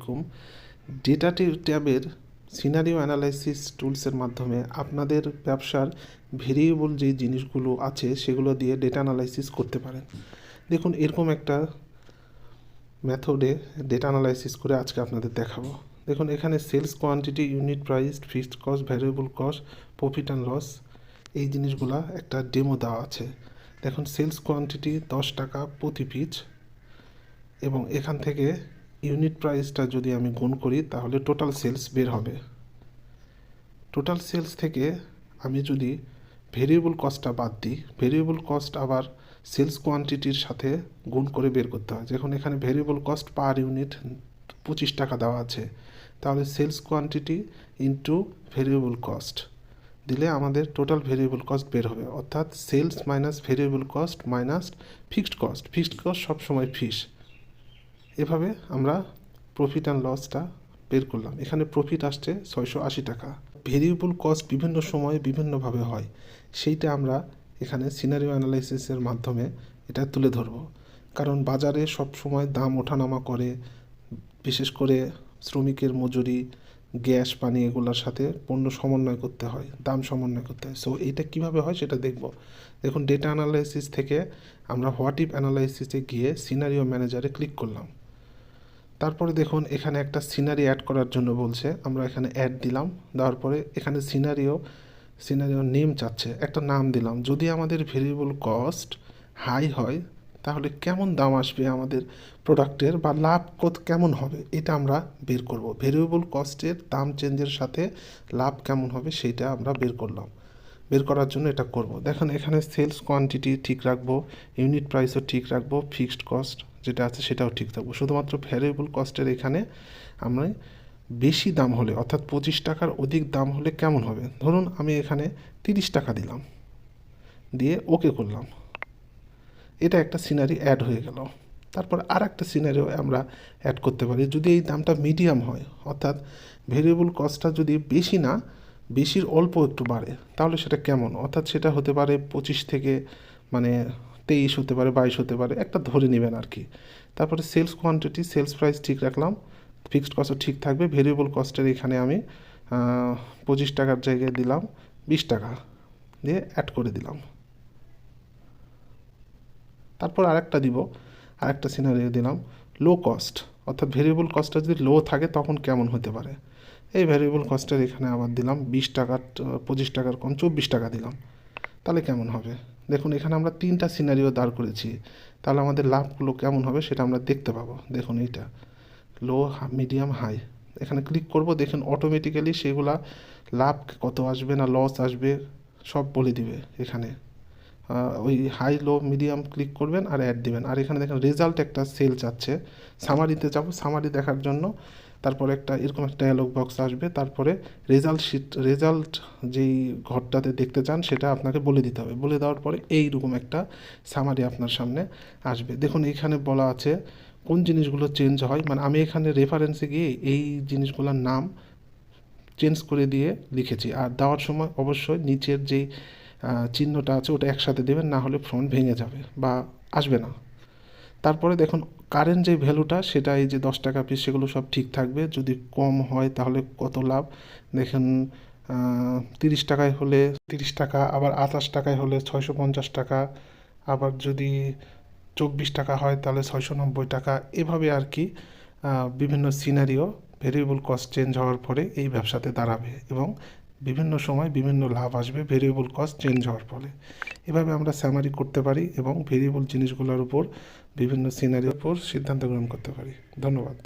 এরকম ডেটা ট্যাবের scenario analysis টুলসের মাধ্যমে আপনাদের ব্যবসার ভেরিয়েবল যে জিনিসগুলো আছে সেগুলো দিয়ে ডেটা অ্যানালাইসিস করতে পারেন। দেখুন এরকম একটা মেথডে ডেটা অ্যানালাইসিস করে আজকে আপনাদের দেখাবো। দেখুন এখানে sales quantity, unit price, fixed cost, variable cost, profit and loss, এই জিনিসগুলা একটা ডেমো দেওয়া আছে। দেখুন সেলস কোয়ান্টিটি 10 টাকা প্রতি পিস, এবং এখান থেকে ইউনিট প্রাইসটা যদি আমি গুণ করি তাহলে টোটাল সেলস বের হবে। টোটাল সেলস থেকে আমি যদি ভেরিয়েবল কস্টটা বাদ দিই, ভেরিয়েবল কস্ট আবার সেলস কোয়ান্টিটির সাথে গুণ করে বের করতে হয়। যখন এখানে ভেরিয়েবল কস্ট পার ইউনিট 25 টাকা দেওয়া আছে, তাহলে sales quantity into variable cost দিলে আমাদের টোটাল ভেরিয়েবল কস্ট বের হবে, অর্থাৎ sales minus variable cost minus fixed cost. Fixed cost সবসময় ফিক্স। এভাবে আমরা প্রফিট অ্যান্ড লসটা বের করলাম। এখানে প্রফিট আসছে 680 টাকা। ভেরিয়েবল কস্ট বিভিন্ন সময়ে বিভিন্নভাবে হয়, সেইটা আমরা এখানে সিনারিও অ্যানালাইসিসের মাধ্যমে এটা তুলে ধরব। কারণ বাজারে সব সময় দাম ওঠানামা করে, বিশেষ করে শ্রমিকের মজুরি, গ্যাস, পানি এগুলোর সাথে পণ্য সমন্বয় করতে হয়, দাম সমন্বয় করতে হয়। সো এইটা কীভাবে হয় সেটা দেখব। দেখুন ডেটা অ্যানালাইসিস থেকে আমরা হোয়াট ইফ অ্যানালাইসিসে গিয়ে সিনারিও ম্যানেজারে ক্লিক করলাম। তারপরে দেখুন এখানে একটা সিনারি অ্যাড করার জন্য বলছে, আমরা এখানে অ্যাড দিলাম। দেওয়ার পরে এখানে সিনারিও নেম চাচ্ছে, একটা নাম দিলাম। যদি আমাদের ভেরিয়েবল কস্ট হাই হয় তাহলে কেমন দাম আসবে আমাদের প্রোডাক্টের, বা লাভ কেমন হবে, এটা আমরা বের করব। ভেরিয়েবল কস্টের দাম চেঞ্জের সাথে লাভ কেমন হবে সেইটা আমরা বের করলাম। বের করার জন্য এটা করব। দেখেন এখানে সেলস কোয়ান্টিটি ঠিক রাখবো, ইউনিট প্রাইসও ঠিক রাখবো, ফিক্সড কস্ট যেটা আছে সেটাও ঠিক থাকবো। শুধুমাত্র ভ্যারিয়েবল কস্টের এখানে আমরা বেশি দাম হলে, অর্থাৎ 25 টাকার অধিক দাম হলে কেমন হবে, ধরুন আমি এখানে 30 টাকা দিলাম, দিয়ে ওকে করলাম। এটা একটা সিনারি অ্যাড হয়ে গেল। তারপর আর একটা সিনারিও আমরা অ্যাড করতে পারি। যদি এই দামটা মিডিয়াম হয়, অর্থাৎ ভেরিয়েবল কস্টটা যদি বেশি না, বেশির অল্প একটু বাড়ে, তাহলে সেটা কেমন, অর্থাৎ সেটা হতে পারে 25 থেকে 23 হতে পারে, 22 হতে পারে, একটা ধরে নেবেন আর কি। তারপরে সেলস কোয়ান্টিটি, সেলস প্রাইস ঠিক রাখলাম, ফিক্সড কস্টও ঠিক থাকবে। ভেরিয়েবল কস্টের এখানে আমি 25 টাকার জায়গায় দিলাম 20 টাকা, দিয়ে অ্যাড করে দিলাম। তারপর আরেকটা দিব, আরেকটা সিনারিও দিলাম লো কস্ট, অর্থাৎ ভেরিয়েবল কস্টটা যদি লো থাকে তখন কেমন হতে পারে। এই ভেরিয়েবল কস্টের এখানে আবার দিলাম 20 টাকার, 25 টাকার কম 24 টাকা দিলাম, তাহলে কেমন হবে। দেখুন এখানে আমরা 3টা সিনারিও দাঁড় করেছি, তাহলে আমাদের লাভগুলো কেমন হবে সেটা আমরা দেখতে পাবো। দেখুন এইটা লো, মিডিয়াম, হাই, এখানে ক্লিক করব। দেখুন অটোমেটিক্যালি সেগুলা লাভ কত আসবে না লস আসবে সব বলে দিবে। এখানে ওই হাই, লো, মিডিয়াম ক্লিক করবেন আর অ্যাড দিবেন। আর এখানে দেখেন রেজাল্ট একটা সেল যাচ্ছে। সামারিতে যাব, সামারি দেখার জন্য তারপরে একটা এরকম একটা ডায়ালগ বক্স আসবে। তারপরে রেজাল্ট যেই ঘরটাতে দেখতে চান সেটা আপনাকে বলে দিতে হবে। বলে দেওয়ার পরে এইরকম একটা সামারি আপনার সামনে আসবে। দেখুন এখানে বলা আছে কোন জিনিসগুলো চেঞ্জ হয়, আমি এখানে রেফারেন্সে গিয়ে এই জিনিসগুলোর নাম চেঞ্জ করে দিয়ে লিখেছি। আর দেওয়ার সময় অবশ্যই নিচের যেই চিহ্নটা আছে ওটা একসাথে দেবেন, না হলে ফন্ট ভেঙে যাবে বা আসবে না। তারপরে দেখুন কারেন্ট যে ভ্যালুটা সেটা এই যে 10 টাকা পিস সেগুলো সব ঠিক থাকবে। যদি কম হয় তাহলে কত লাভ, দেখেন 30 টাকায় হলে 30 টাকা, আবার 28 টাকায় হলে 650 টাকা, আবার যদি 24 টাকা হয় তাহলে 690 টাকা। এভাবে আর কি বিভিন্ন সিনারিও ভেরিয়েবল কস্ট চেঞ্জ হওয়ার পরে এই ব্যবসাতে দাঁড়াবে, এবং বিভিন্ন সময় বিভিন্ন লাভ আসবে ভেরিয়েবল কস্ট চেঞ্জ হওয়ার ফলে। এভাবে আমরা সামারি করতে পারি এবং ভেরিয়েবল জিনিসগুলোর উপর বিভিন্ন সিনারির উপর সিদ্ধান্ত গ্রহণ করতে পারি। ধন্যবাদ।